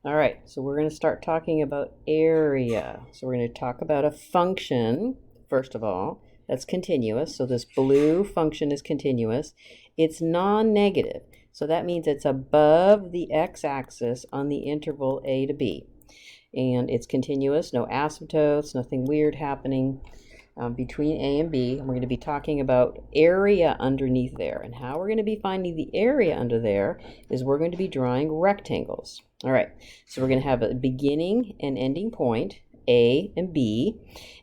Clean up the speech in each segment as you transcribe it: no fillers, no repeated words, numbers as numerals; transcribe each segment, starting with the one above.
All right, so we're going to start talking about area. So we're going to talk about a function, first of all, that's continuous. So this blue function is continuous. It's non-negative. So that means it's above the x-axis on the interval a to b. And it's continuous, no asymptotes, nothing weird happening between A and B. And we're going to be talking about area underneath there. And how we're going to be finding the area under there is we're going to be drawing rectangles. All right, so we're going to have a beginning and ending point, A and B,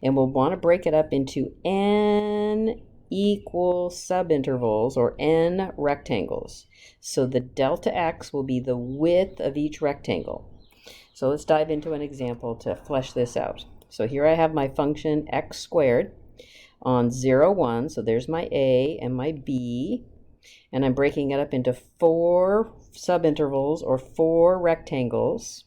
and we'll want to break it up into n equal subintervals, or n rectangles. So the delta x will be the width of each rectangle. So let's dive into an example to flesh this out. So here I have my function x squared on 0, 1. So there's my A and my B. And I'm breaking it up into 4 subintervals, or 4 rectangles.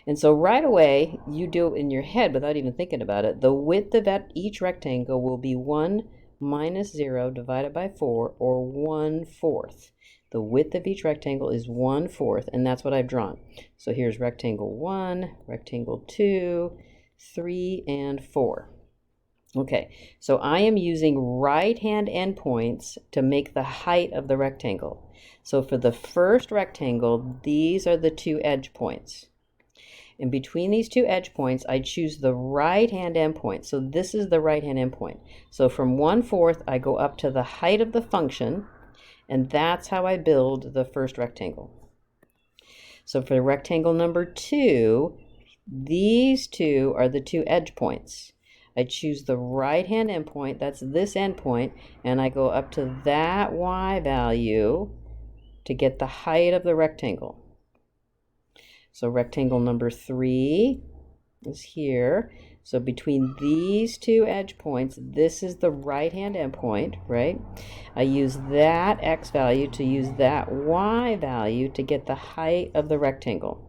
And so right away, you do it in your head without even thinking about it. The width of each rectangle will be 1 minus 0 divided by 4, or 1/4. The width of each rectangle is 1/4, and that's what I've drawn. So here's rectangle 1, rectangle 2, 3, and 4. Okay, so I am using right-hand endpoints to make the height of the rectangle. So for the first rectangle, these are the 2 edge points. And between these 2 edge points, I choose the right-hand endpoint. So this is the right-hand endpoint. So from 1/4, I go up to the height of the function, and that's how I build the first rectangle. So for rectangle number 2, these 2 are the 2 edge points. I choose the right-hand endpoint, that's this endpoint, and I go up to that y value to get the height of the rectangle. So rectangle number 3 is here. So between these 2 edge points, this is the right-hand endpoint, right? I use that x value to use that y value to get the height of the rectangle.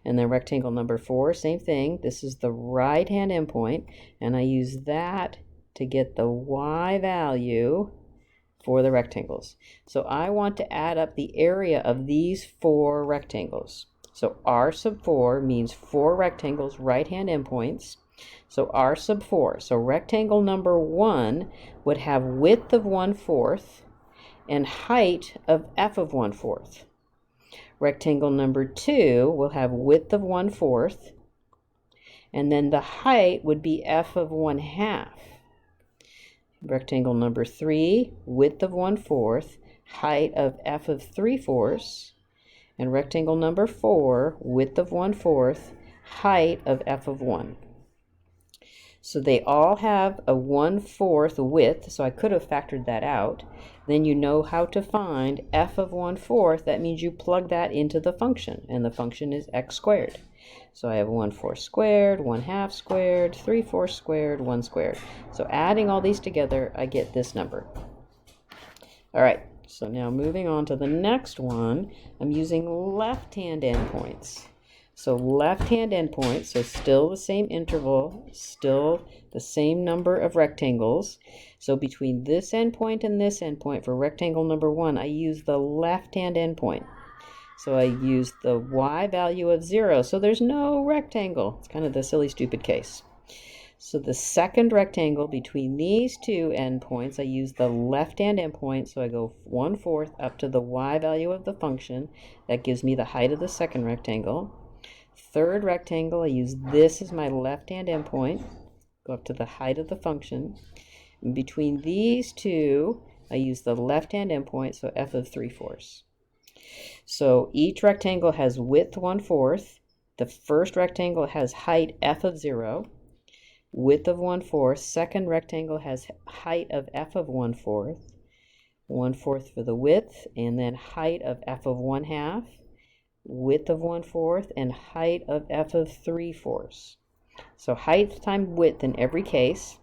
And then rectangle number 4, same thing. This is the right-hand endpoint, and I use that to get the y value for the rectangles. So I want to add up the area of these 4 rectangles. So R sub 4 means 4 rectangles, right-hand endpoints. So R sub 4. So rectangle number 1 would have width of 1/4 and height of f of 1/4. Rectangle number 2 will have width of 1/4, and then the height would be f of 1/2. Rectangle number 3, width of 1/4, height of f of 3/4, and rectangle number 4, width of 1/4, height of f of 1. So they all have a 1/4 width, so I could have factored that out. Then you know how to find f of 1/4. That means you plug that into the function, and the function is x squared. So I have 1/4 squared, 1/2 squared, 3/4 squared, 1 squared. So adding all these together, I get this number. All right, so now moving on to the next one, I'm using left-hand endpoints. So left-hand endpoint, so still the same interval, still the same number of rectangles. So between this endpoint and this endpoint for rectangle number 1, I use the left-hand endpoint. So I use the y value of 0, so there's no rectangle. It's kind of the silly, stupid case. So the second rectangle between these 2 endpoints, I use the left-hand endpoint, so I go 1/4 up to the y value of the function. That gives me the height of the second rectangle. Third rectangle, I use this as my left-hand endpoint, go up to the height of the function. And between these 2, I use the left-hand endpoint, so f of 3/4. So each rectangle has width 1/4. The first rectangle has height f of 0, width of 1/4. Second rectangle has height of f of 1/4, 1/4 for the width, and then height of f of 1/2. Width of 1/4 and height of f of 3/4. So height times width in every case.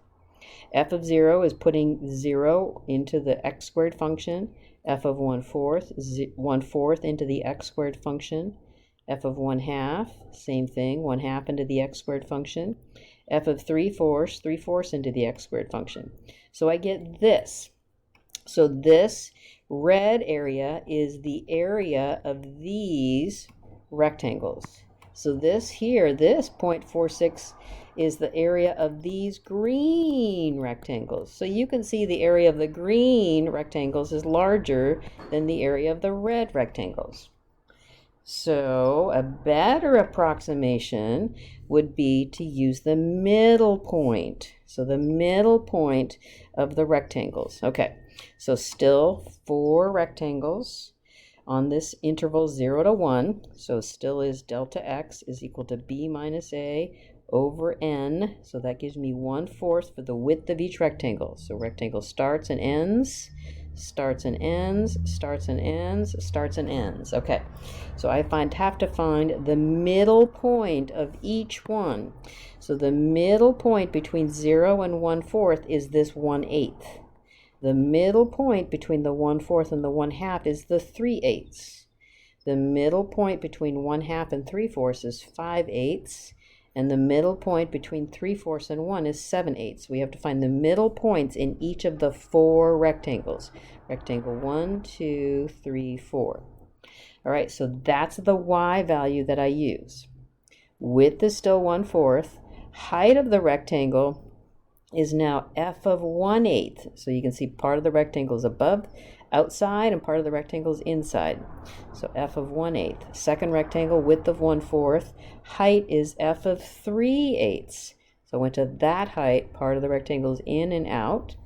F of 0 is putting 0 into the x squared function. F of 1/4 into the x squared function. F of 1/2, same thing, 1/2 into the x squared function. F of 3/4 into the x squared function. So I get this. So this red area is the area of these rectangles. So this here, this 0.46 is the area of these green rectangles. So you can see the area of the green rectangles is larger than the area of the red rectangles. So a better approximation would be to use the middle point. So the middle point of the rectangles. Okay, so still 4 rectangles on this interval 0 to 1. So still is delta x is equal to b minus a over n. So that gives me 1/4 for the width of each rectangle. So rectangle starts and ends, starts and ends, starts and ends, starts and ends. Okay, so I have to find the middle point of each one. So the middle point between 0 and 1/4 is this 1/8. The middle point between the 1/4 and the 1/2 is the 3/8. The middle point between 1/2 and 3/4 is 5/8. And the middle point between 3/4 and 1 is 7/8. We have to find the middle points in each of the 4 rectangles. Rectangle 1, 2, 3, 4. All right, so that's the y value that I use. Width is still 1/4. Height of the rectangle is now f of 1/8. So you can see part of the rectangle is above, outside, and part of the rectangle is inside. So f of 1/8. Second rectangle, width of 1/4. Height is f of 3/8. So I went to that height, part of the rectangle is in and out.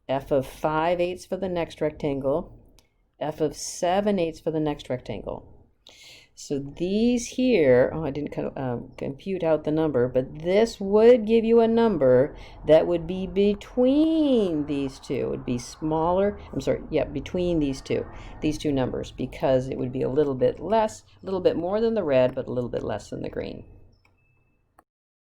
F of 5/8 for the next rectangle. F of 7/8 for the next rectangle. So these here, I didn't compute out the number, but this would give you a number that would be between these two. It would be smaller, between these two numbers, because it would be a little bit less, a little bit more than the red, but a little bit less than the green.